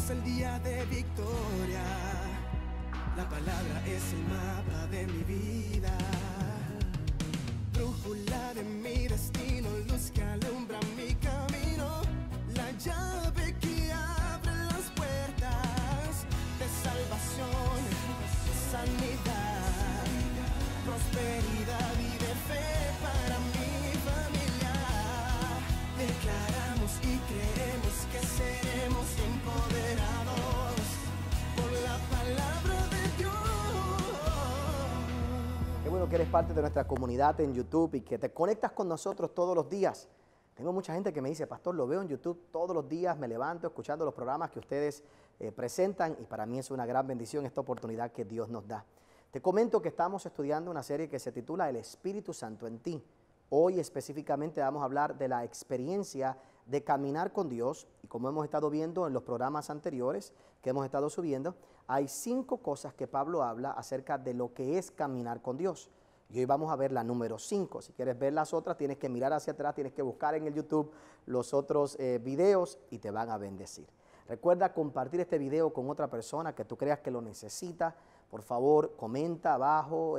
es el día de victoria. La palabra es el mapa de mi vida, brújula de mi destino, luz que alumbra mi camino, la llave que abre las puertas de salvación, sanidad, prosperidad y de fe para mi familia. Declaramos y creemos que seremos empoderados por la palabra de Dios. Qué bueno que eres parte de nuestra comunidad en YouTube y que te conectas con nosotros todos los días. Tengo mucha gente que me dice, pastor, lo veo en YouTube todos los días, me levanto escuchando los programas que ustedes presentan y para mí es una gran bendición esta oportunidad que Dios nos da. Te comento que estamos estudiando una serie que se titula El Espíritu Santo en ti. Hoy específicamente vamos a hablar de la experiencia de caminar con Dios y como hemos estado viendo en los programas anteriores que hemos estado subiendo, hay 5 cosas que Pablo habla acerca de lo que es caminar con Dios. Y hoy vamos a ver la número 5. Si quieres ver las otras, tienes que mirar hacia atrás, tienes que buscar en el YouTube los otros videos y te van a bendecir. Recuerda compartir este video con otra persona que tú creas que lo necesita. Por favor, comenta abajo,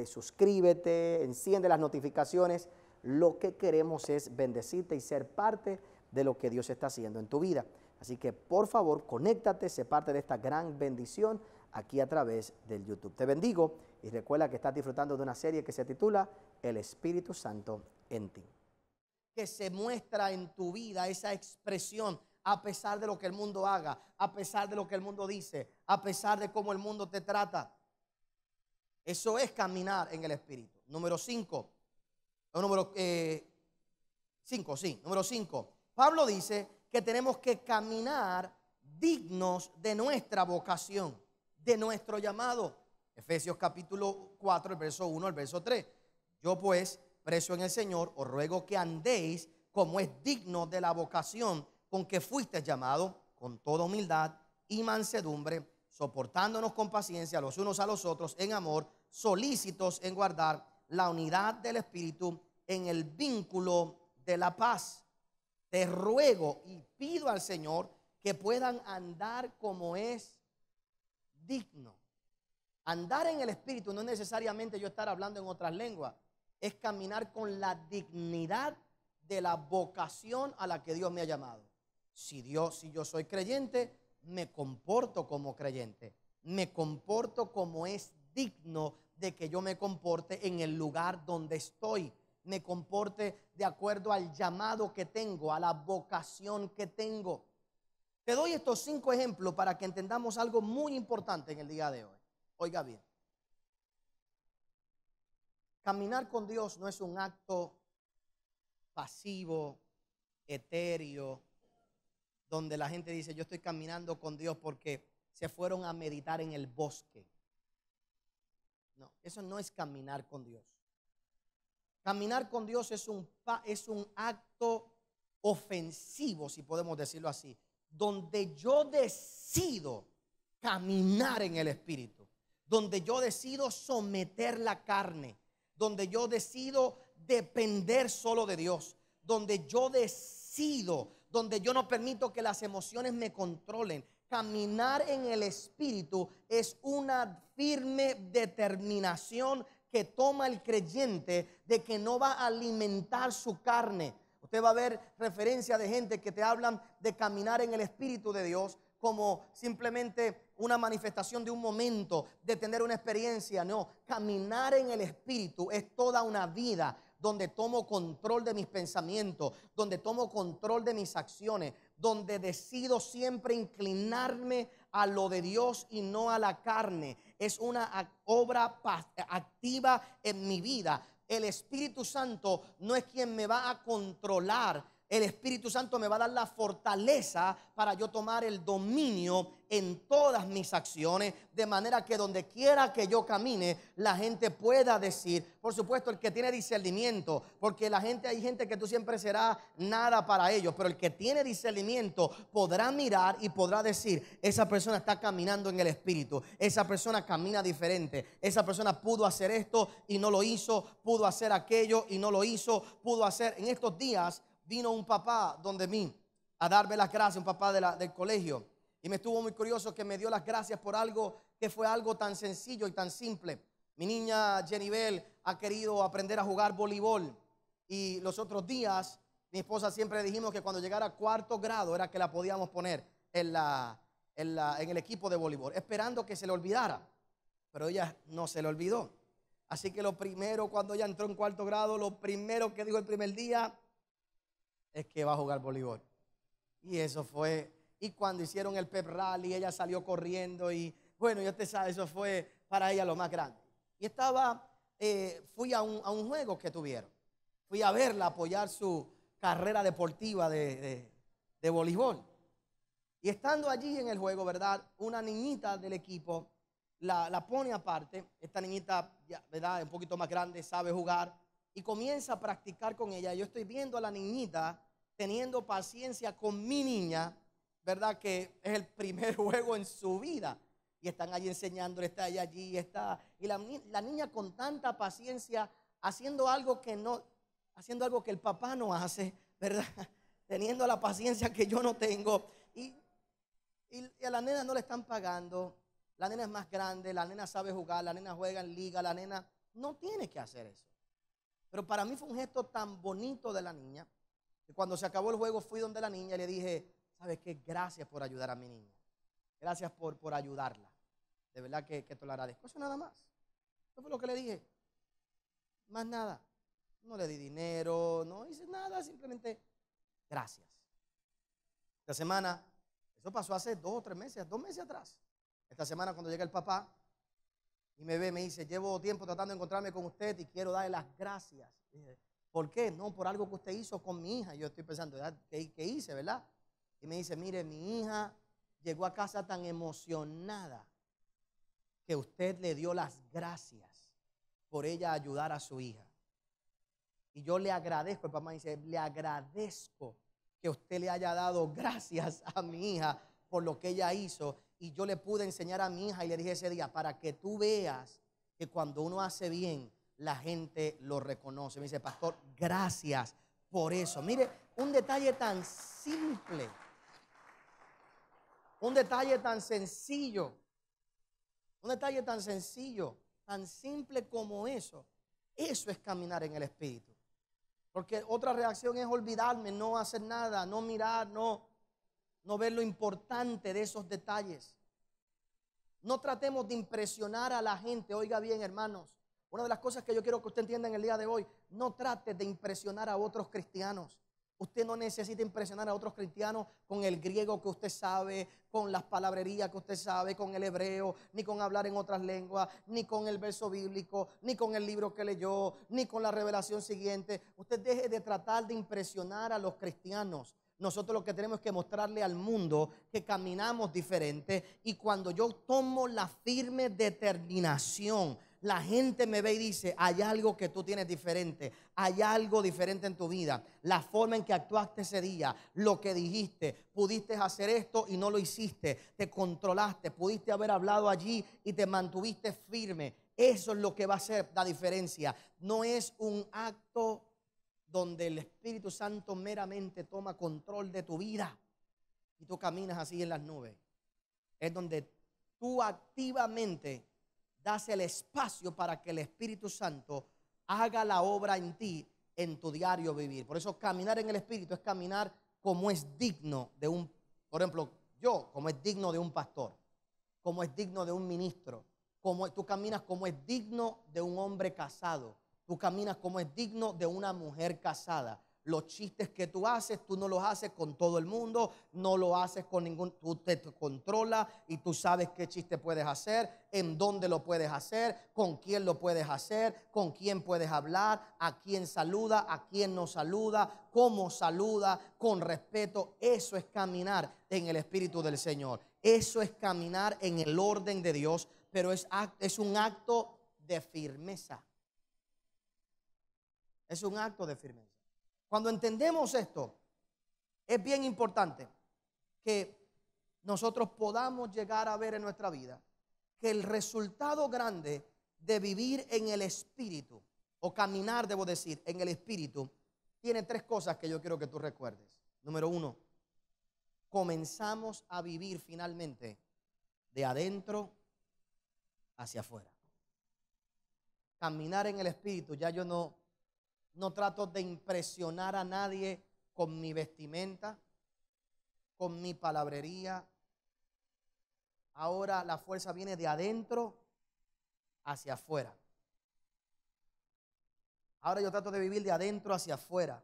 suscríbete, enciende las notificaciones. Lo que queremos es bendecirte y ser parte de lo que Dios está haciendo en tu vida. Así que, por favor, conéctate, sé parte de esta gran bendición aquí a través del YouTube. Te bendigo y recuerda que estás disfrutando de una serie que se titula El Espíritu Santo en ti. Que se muestra en tu vida esa expresión a pesar de lo que el mundo haga, a pesar de lo que el mundo dice, a pesar de cómo el mundo te trata. Eso es caminar en el Espíritu. Número 5. Número 5. Pablo dice que tenemos que caminar dignos de nuestra vocación, de nuestro llamado. Efesios capítulo 4, el verso 1 al verso 3. Yo pues, preso en el Señor, os ruego que andéis como es digno de la vocación con que fuiste llamado, con toda humildad y mansedumbre, soportándonos con paciencia los unos a los otros en amor, solícitos en guardar la unidad del Espíritu en el vínculo de la paz. Te ruego y pido al Señor que puedan andar como es digno. Andar en el Espíritu no es necesariamente yo estar hablando en otras lenguas, es caminar con la dignidad de la vocación a la que Dios me ha llamado. Si yo soy creyente, me comporto como creyente, me comporto como es digno de que yo me comporte en el lugar donde estoy, me comporte de acuerdo al llamado que tengo, a la vocación que tengo. Te doy estos 5 ejemplos para que entendamos algo muy importante en el día de hoy. Oiga bien, caminar con Dios no es un acto pasivo, etéreo, donde la gente dice, yo estoy caminando con Dios porque se fueron a meditar en el bosque. No, eso no es caminar con Dios. Caminar con Dios es un acto ofensivo, si podemos decirlo así, donde yo decido caminar en el Espíritu, donde yo decido someter la carne, donde yo decido depender solo de Dios, donde yo decido, donde yo no permito que las emociones me controlen. Caminar en el Espíritu es una firme determinación que toma el creyente de que no va a alimentar su carne. Usted va a ver referencia de gente que te hablan de caminar en el Espíritu de Dios como simplemente una manifestación de un momento, de tener una experiencia. No, caminar en el Espíritu es toda una vida donde tomo control de mis pensamientos, donde tomo control de mis acciones, donde decido siempre inclinarme a lo de Dios y no a la carne. Es una obra activa en mi vida. El Espíritu Santo no es quien me va a controlar. El Espíritu Santo me va a dar la fortaleza para yo tomar el dominio en todas mis acciones, de manera que donde quiera que yo camine, la gente pueda decir, por supuesto, el que tiene discernimiento, porque hay gente que tú siempre serás nada para ellos, pero el que tiene discernimiento podrá mirar y podrá decir, esa persona está caminando en el Espíritu, esa persona camina diferente, esa persona pudo hacer esto y no lo hizo, pudo hacer aquello y no lo hizo, pudo hacer. En estos días vino un papá donde mí a darme las gracias, un papá del colegio. Y me estuvo muy curioso que me dio las gracias por algo que fue algo tan sencillo y tan simple. Mi niña Jenibel ha querido aprender a jugar voleibol. Y los otros días, mi esposa siempre dijimos que cuando llegara a 4º grado era que la podíamos poner en el equipo de voleibol, esperando que se le olvidara. Pero ella no se le olvidó. Así que lo primero, cuando ella entró en 4º grado, lo primero que dijo el primer día es que va a jugar voleibol. Y eso fue, y cuando hicieron el pep rally, ella salió corriendo y bueno, ya usted sabe, eso fue para ella lo más grande. Y fui a un juego que tuvieron. Fui a verla, apoyar su carrera deportiva de voleibol. Y estando allí en el juego, ¿verdad? Una niñita del equipo la pone aparte. Esta niñita, ¿verdad? Un poquito más grande, sabe jugar. Y comienza a practicar con ella. Yo estoy viendo a la niñita teniendo paciencia con mi niña, ¿verdad? Que es el primer juego en su vida. Y están allí enseñándole, está ella allí, está. Y la niña con tanta paciencia, haciendo algo que el papá no hace, ¿verdad? Teniendo la paciencia que yo no tengo. Y a la nena no le están pagando. La nena es más grande, la nena sabe jugar, la nena juega en liga, la nena no tiene que hacer eso. Pero para mí fue un gesto tan bonito de la niña, que cuando se acabó el juego fui donde la niña y le dije, ¿sabes qué? Gracias por ayudar a mi niña. Gracias por ayudarla. De verdad que te lo agradezco. Eso nada más. Eso fue lo que le dije. Más nada. No le di dinero, no hice nada, simplemente gracias. Esta semana, eso pasó hace 2 o 3 meses, 2 meses atrás. Esta semana cuando llega el papá y me ve, me dice, llevo tiempo tratando de encontrarme con usted y quiero darle las gracias. Dije, ¿por qué? No, por algo que usted hizo con mi hija. Yo estoy pensando, ¿qué hice, verdad? Y me dice, mire, mi hija llegó a casa tan emocionada que usted le dio las gracias por ella ayudar a su hija. Y yo le agradezco, el papá dice, le agradezco que usted le haya dado gracias a mi hija por lo que ella hizo. Y yo le pude enseñar a mi hija y le dije ese día, para que tú veas que cuando uno hace bien, la gente lo reconoce. Me dice, pastor, gracias por eso. Mire, un detalle tan simple, un detalle tan sencillo, un detalle tan sencillo, tan simple como eso. Eso es caminar en el Espíritu. Porque otra reacción es olvidarme, no hacer nada, no mirar, no ver lo importante de esos detalles. No tratemos de impresionar a la gente. Oiga bien, hermanos, una de las cosas que yo quiero que usted entienda en el día de hoy, no trate de impresionar a otros cristianos. Usted no necesita impresionar a otros cristianos con el griego que usted sabe, con las palabrerías que usted sabe, con el hebreo, ni con hablar en otras lenguas, ni con el verso bíblico, ni con el libro que leyó, ni con la revelación siguiente. Usted deje de tratar de impresionar a los cristianos. Nosotros lo que tenemos que mostrarle al mundo que caminamos diferente, y cuando yo tomo la firme determinación, la gente me ve y dice, hay algo que tú tienes diferente, hay algo diferente en tu vida, la forma en que actuaste ese día, lo que dijiste, pudiste hacer esto y no lo hiciste, te controlaste, pudiste haber hablado allí y te mantuviste firme. Eso es lo que va a hacer la diferencia. No es un acto donde el Espíritu Santo meramente toma control de tu vida y tú caminas así en las nubes. Es donde tú activamente das el espacio para que el Espíritu Santo haga la obra en ti, en tu diario vivir. Por eso caminar en el Espíritu es caminar como es digno de un, por ejemplo, yo, como es digno de un pastor, como es digno de un ministro, como tú caminas como es digno de un hombre casado. Tú caminas como es digno de una mujer casada. Los chistes que tú haces, tú no los haces con todo el mundo, no lo haces con ningún, tú te controlas y tú sabes qué chiste puedes hacer, en dónde lo puedes hacer, con quién lo puedes hacer, con quién puedes hablar, a quién saluda, a quién no saluda, cómo saluda, con respeto. Eso es caminar en el Espíritu del Señor. Eso es caminar en el orden de Dios, pero es un acto de firmeza. Es un acto de firmeza. Cuando entendemos esto, es bien importante que nosotros podamos llegar a ver en nuestra vida que el resultado grande de vivir en el Espíritu, o caminar, debo decir, en el Espíritu, tiene 3 cosas que yo quiero que tú recuerdes. Número 1, comenzamos a vivir finalmente de adentro hacia afuera. Caminar en el Espíritu, ya yo no trato de impresionar a nadie con mi vestimenta, con mi palabrería. Ahora la fuerza viene de adentro hacia afuera. Ahora yo trato de vivir de adentro hacia afuera.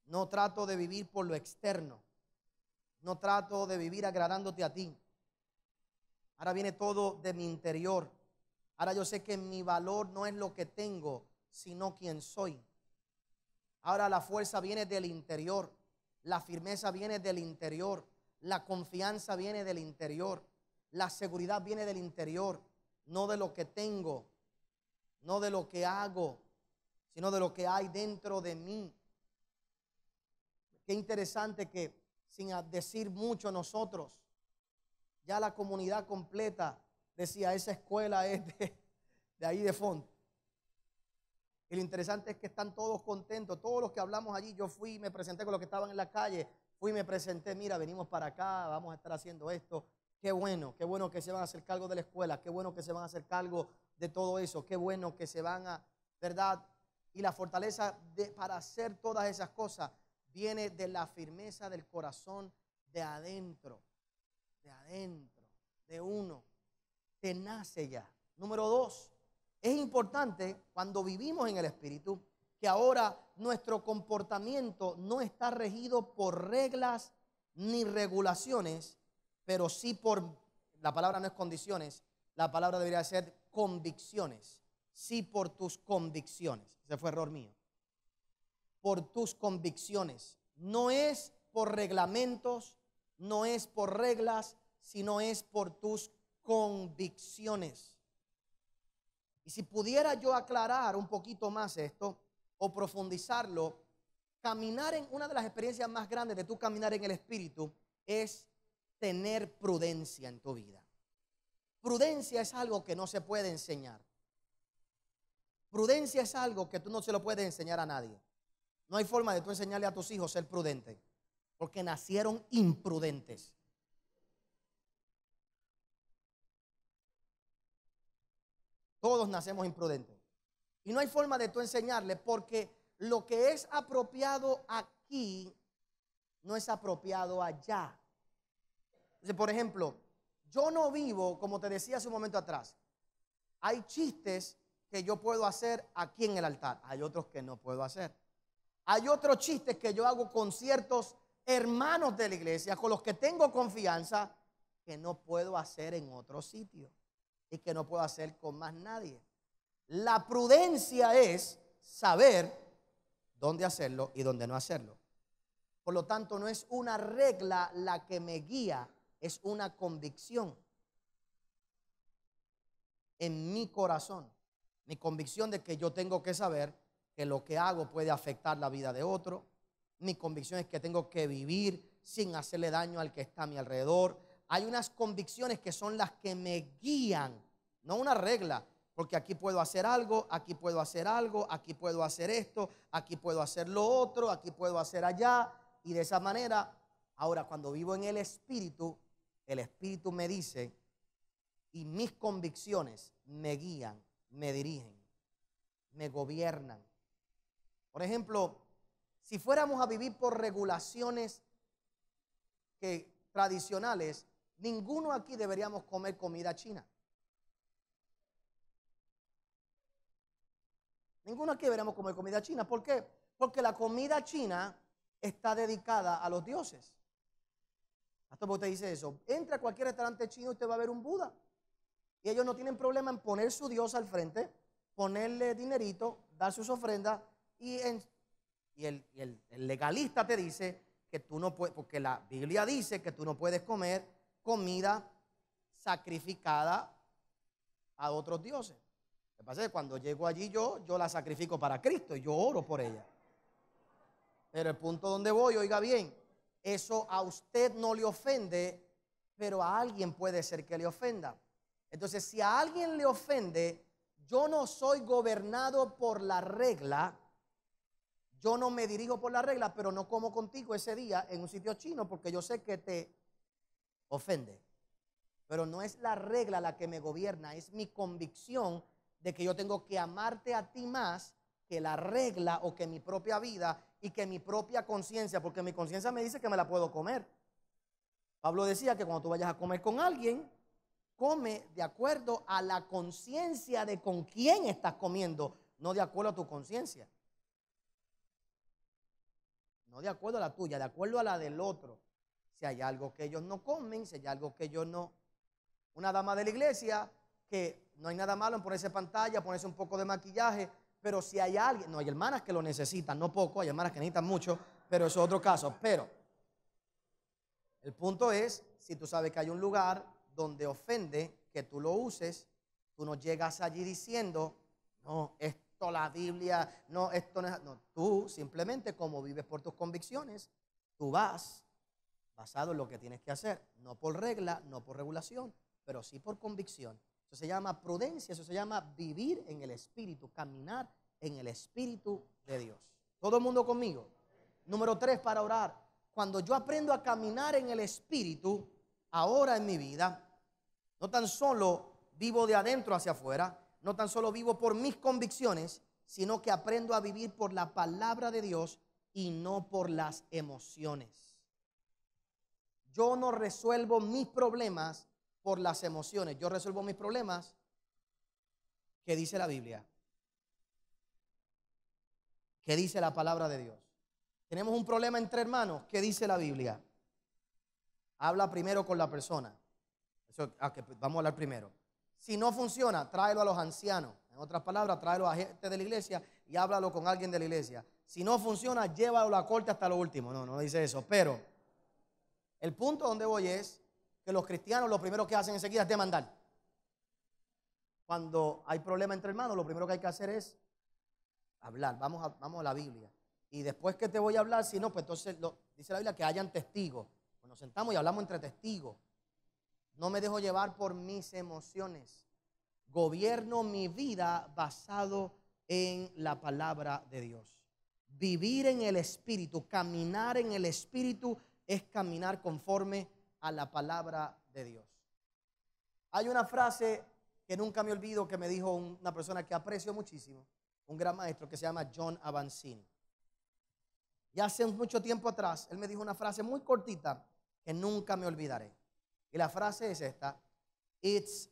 No trato de vivir por lo externo. No trato de vivir agradándote a ti. Ahora viene todo de mi interior. Ahora yo sé que mi valor no es lo que tengo, sino quién soy. Ahora la fuerza viene del interior. La firmeza viene del interior. La confianza viene del interior. La seguridad viene del interior. No de lo que tengo, no de lo que hago, sino de lo que hay dentro de mí. Qué interesante que sin decir mucho nosotros, ya la comunidad completa decía, esa escuela es de ahí de fondo. Y lo interesante es que están todos contentos, todos los que hablamos allí. Yo fui, me presenté con los que estaban en la calle, fui, me presenté, mira, venimos para acá, vamos a estar haciendo esto. Qué bueno que se van a hacer cargo de la escuela, qué bueno que se van a hacer cargo de todo eso, qué bueno que se van a, ¿verdad? Y la fortaleza para hacer todas esas cosas viene de la firmeza del corazón de adentro, de uno. Te nace ya. Número 2, es importante cuando vivimos en el Espíritu que ahora nuestro comportamiento no está regido por reglas ni regulaciones, pero sí por, la palabra no es condiciones, la palabra debería ser convicciones. Sí, por tus convicciones. Ese fue error mío. Por tus convicciones. No es por reglamentos, no es por reglas, sino es por tus convicciones. Y si pudiera yo aclarar un poquito más esto o profundizarlo, caminar en una de las experiencias más grandes de tu caminar en el Espíritu es tener prudencia en tu vida. Prudencia es algo que no se puede enseñar. Prudencia es algo que tú no se lo puedes enseñar a nadie. No hay forma de tú enseñarle a tus hijos ser prudente, porque nacieron imprudentes. Todos nacemos imprudentes. Y no hay forma de tú enseñarle, porque lo que es apropiado aquí no es apropiado allá. Entonces, por ejemplo, yo no vivo, como te decía hace un momento atrás, hay chistes que yo puedo hacer aquí en el altar, hay otros que no puedo hacer. Hay otros chistes que yo hago con ciertos hermanos de la iglesia, con los que tengo confianza, que no puedo hacer en otro sitio y que no puedo hacer con más nadie. La prudencia es saber dónde hacerlo y dónde no hacerlo. Por lo tanto, no es una regla la que me guía, es una convicción en mi corazón. Mi convicción de que yo tengo que saber que lo que hago puede afectar la vida de otro. Mi convicción es que tengo que vivir sin hacerle daño al que está a mi alrededor. Hay unas convicciones que son las que me guían, no una regla, porque aquí puedo hacer algo, aquí puedo hacer algo, aquí puedo hacer esto, aquí puedo hacer lo otro, aquí puedo hacer allá. Y de esa manera, ahora cuando vivo en el Espíritu me dice, y mis convicciones me guían, me dirigen, me gobiernan. Por ejemplo, si fuéramos a vivir por regulaciones tradicionales, ninguno aquí deberíamos comer comida china. Ninguno aquí deberíamos comer comida china. ¿Por qué? Porque la comida china está dedicada a los dioses. Hasta porque usted dice eso. Entra a cualquier restaurante chino y usted va a ver un Buda. Y ellos no tienen problema en poner su Dios al frente, ponerle dinerito, dar sus ofrendas. Y el legalista te dice que tú no puedes, porque la Biblia dice que tú no puedes comer comida sacrificada a otros dioses. Lo que pasa es que cuando llego allí yo la sacrifico para Cristo y yo oro por ella. Pero el punto donde voy, oiga bien, eso a usted no le ofende, pero a alguien puede ser que le ofenda. Entonces, si a alguien le ofende, yo no soy gobernado por la regla, yo no me dirijo por la regla, pero no como contigo ese día en un sitio chino porque yo sé que te ofende. Pero no es la regla la que me gobierna, es mi convicción de que yo tengo que amarte a ti más que la regla o que mi propia vida y que mi propia conciencia, porque mi conciencia me dice que me la puedo comer. Pablo decía que cuando tú vayas a comer con alguien, come de acuerdo a la conciencia de con quién estás comiendo, no de acuerdo a tu conciencia. No de acuerdo a la tuya, de acuerdo a la del otro. Si hay algo que ellos no comen, si hay algo que ellos no. Una dama de la iglesia, que no hay nada malo en ponerse pantalla, ponerse un poco de maquillaje, pero si hay alguien, no, hay hermanas que lo necesitan, no poco, hay hermanas que necesitan mucho, pero eso es otro caso. Pero el punto es, si tú sabes que hay un lugar donde ofende que tú lo uses, tú no llegas allí diciendo, no, esto la Biblia, no, esto no es, no, tú simplemente como vives por tus convicciones, tú vas basado en lo que tienes que hacer, no por regla, no por regulación, pero sí por convicción. Eso se llama prudencia, eso se llama vivir en el Espíritu, caminar en el Espíritu de Dios. ¿Todo el mundo conmigo? Número 3, para orar. Cuando yo aprendo a caminar en el Espíritu, ahora en mi vida, no tan solo vivo de adentro hacia afuera, no tan solo vivo por mis convicciones, sino que aprendo a vivir por la palabra de Dios y no por las emociones. Yo no resuelvo mis problemas por las emociones. Yo resuelvo mis problemas que dice la Biblia, que dice la palabra de Dios. Tenemos un problema entre hermanos, ¿qué dice la Biblia? Habla primero con la persona. Eso, vamos a hablar primero. Si no funciona, tráelo a los ancianos. En otras palabras, tráelo a gente de la iglesia y háblalo con alguien de la iglesia. Si no funciona, llévalo a la corte hasta lo último. No, no dice eso. Pero el punto donde voy es que los cristianos lo primero que hacen enseguida es demandar. Cuando hay problema entre hermanos, lo primero que hay que hacer es hablar. Vamos a la Biblia. Y después que te voy a hablar, si no, pues entonces dice la Biblia que hayan testigos. Pues nos sentamos y hablamos entre testigos. No me dejo llevar por mis emociones. Gobierno mi vida basado en la palabra de Dios. Vivir en el Espíritu, caminar en el Espíritu es caminar conforme a la palabra de Dios. Hay una frase que nunca me olvido que me dijo una persona que aprecio muchísimo, un gran maestro que se llama John Avancini. Y hace mucho tiempo atrás, él me dijo una frase muy cortita que nunca me olvidaré. Y la frase es esta: It's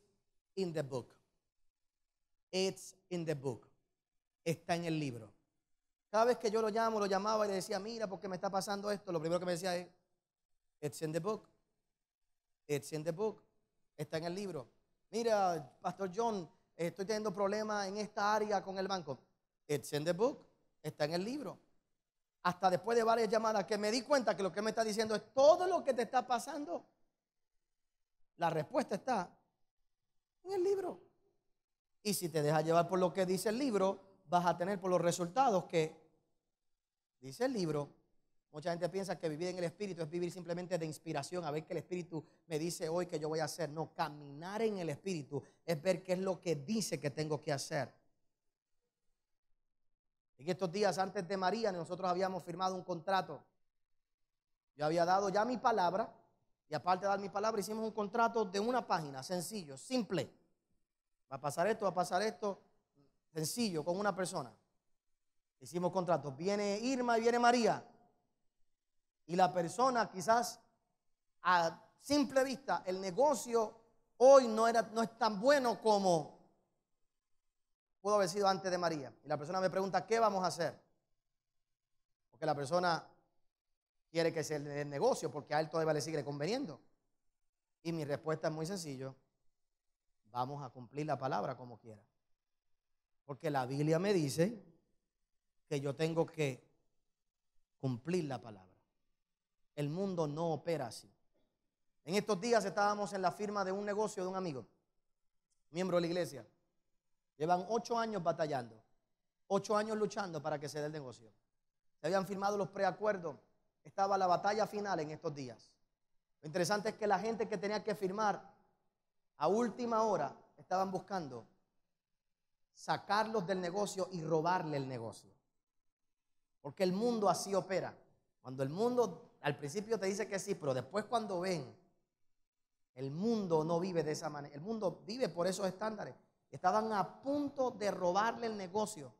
in the book. It's in the book. Está en el libro. Cada vez que yo lo llamaba y le decía, mira, ¿por qué me está pasando esto? Lo primero que me decía es, it's in the book. It's in the book. Está en el libro. Mira, Pastor John, estoy teniendo problemas en esta área con el banco. It's in the book. Está en el libro. Hasta después de varias llamadas que me di cuenta que lo que me está diciendo es todo lo que te está pasando. La respuesta está en el libro. Y si te dejas llevar por lo que dice el libro, vas a tener por los resultados que dice el libro. Mucha gente piensa que vivir en el Espíritu es vivir simplemente de inspiración, a ver qué el Espíritu me dice hoy que yo voy a hacer. No, caminar en el Espíritu es ver qué es lo que dice que tengo que hacer. En estos días antes de María, nosotros habíamos firmado un contrato. Yo había dado ya mi palabra, y aparte de dar mi palabra, hicimos un contrato de una página, sencillo, simple. Va a pasar esto, sencillo, con una persona. Hicimos contratos. Viene Irma y viene María. Y la persona, quizás a simple vista, el negocio hoy no es tan bueno como pudo haber sido antes de María. Y la persona me pregunta, ¿qué vamos a hacer? Porque la persona quiere que sea el negocio, porque a él todavía le sigue conveniendo. Y mi respuesta es muy sencillo: vamos a cumplir la palabra como quiera. Porque la Biblia me dice que yo tengo que cumplir la palabra. El mundo no opera así. En estos días estábamos en la firma de un negocio de un amigo, miembro de la iglesia. Llevan 8 años batallando, 8 años luchando para que se dé el negocio. Se habían firmado los preacuerdos. Estaba la batalla final en estos días. Lo interesante es que la gente que tenía que firmar a última hora estaban buscando sacarlos del negocio y robarle el negocio. Porque el mundo así opera. Cuando el mundo al principio te dice que sí, pero después cuando ven, el mundo no vive de esa manera. El mundo vive por esos estándares. Estaban a punto de robarle el negocio.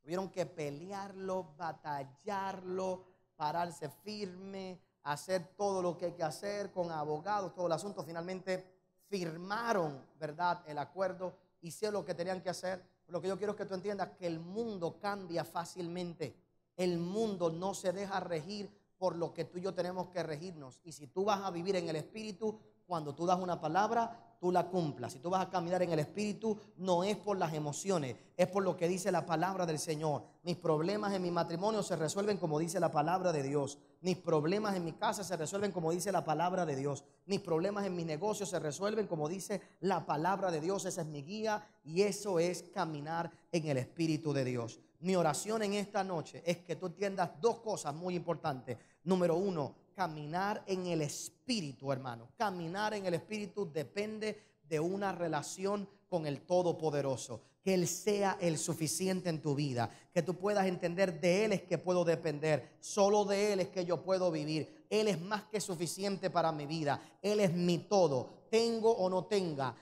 Tuvieron que pelearlo, batallarlo, pararse firme, hacer todo lo que hay que hacer con abogados, todo el asunto. Finalmente firmaron, ¿verdad?, el acuerdo, hicieron lo que tenían que hacer. Lo que yo quiero es que tú entiendas que el mundo cambia fácilmente. El mundo no se deja regir por lo que tú y yo tenemos que regirnos. Y si tú vas a vivir en el Espíritu, cuando tú das una palabra, tú la cumplas. Si tú vas a caminar en el Espíritu, no es por las emociones, es por lo que dice la palabra del Señor. Mis problemas en mi matrimonio se resuelven como dice la palabra de Dios. Mis problemas en mi casa se resuelven como dice la palabra de Dios. Mis problemas en mis negocios se resuelven como dice la palabra de Dios. Esa es mi guía y eso es caminar en el Espíritu de Dios. Mi oración en esta noche es que tú entiendas dos cosas muy importantes. Número uno, caminar en el Espíritu, hermano. Caminar en el Espíritu depende de una relación con el Todopoderoso. Que Él sea el suficiente en tu vida. Que tú puedas entender de Él es que puedo depender. Solo de Él es que yo puedo vivir. Él es más que suficiente para mi vida. Él es mi todo. Tengo o no tenga,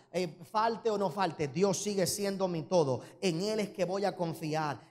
falte o no falte, Dios sigue siendo mi todo. En Él es que voy a confiar.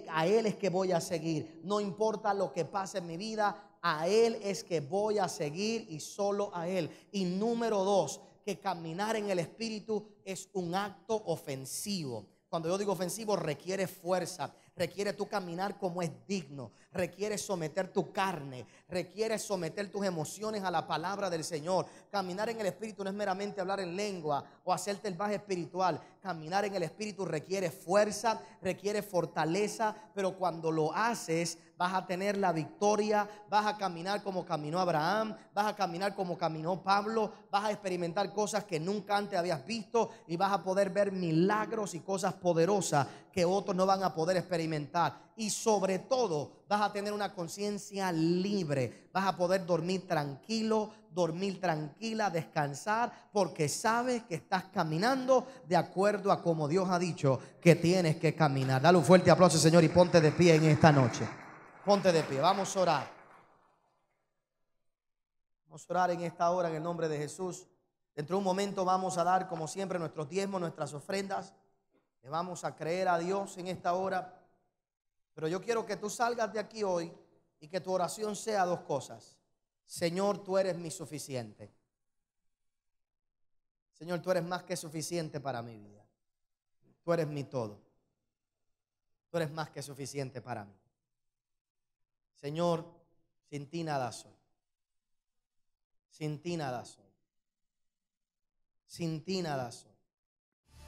A Él es que voy a seguir. No importa lo que pase en mi vida, a Él es que voy a seguir y solo a Él. Y número dos, que caminar en el Espíritu es un acto ofensivo. Cuando yo digo ofensivo, requiere fuerza, requiere tu caminar como es digno, requiere someter tu carne, requiere someter tus emociones a la palabra del Señor. Caminar en el Espíritu no es meramente hablar en lengua o hacerte el más espiritual. Caminar en el Espíritu requiere fuerza, requiere fortaleza, pero cuando lo haces vas a tener la victoria, vas a caminar como caminó Abraham, vas a caminar como caminó Pablo, vas a experimentar cosas que nunca antes habías visto y vas a poder ver milagros y cosas poderosas que otros no van a poder experimentar. Y sobre todo vas a tener una conciencia libre, vas a poder dormir tranquilo, dormir tranquila, descansar, porque sabes que estás caminando de acuerdo a como Dios ha dicho que tienes que caminar. Dale un fuerte aplauso, Señor, y ponte de pie en esta noche. Ponte de pie, vamos a orar. Vamos a orar en esta hora en el nombre de Jesús. Dentro de un momento vamos a dar, como siempre, nuestros diezmos, nuestras ofrendas. Le vamos a creer a Dios en esta hora. Pero yo quiero que tú salgas de aquí hoy y que tu oración sea dos cosas. Señor, tú eres mi suficiente. Señor, tú eres más que suficiente para mi vida. Tú eres mi todo. Tú eres más que suficiente para mí. Señor, sin ti nada soy. Sin ti nada soy. Sin ti nada soy.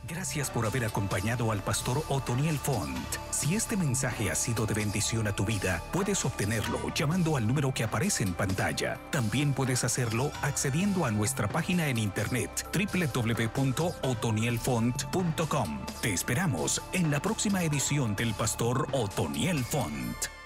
Gracias por haber acompañado al pastor Otoniel Font. Si este mensaje ha sido de bendición a tu vida, puedes obtenerlo llamando al número que aparece en pantalla. También puedes hacerlo accediendo a nuestra página en internet www.otonielfont.com. Te esperamos en la próxima edición del pastor Otoniel Font.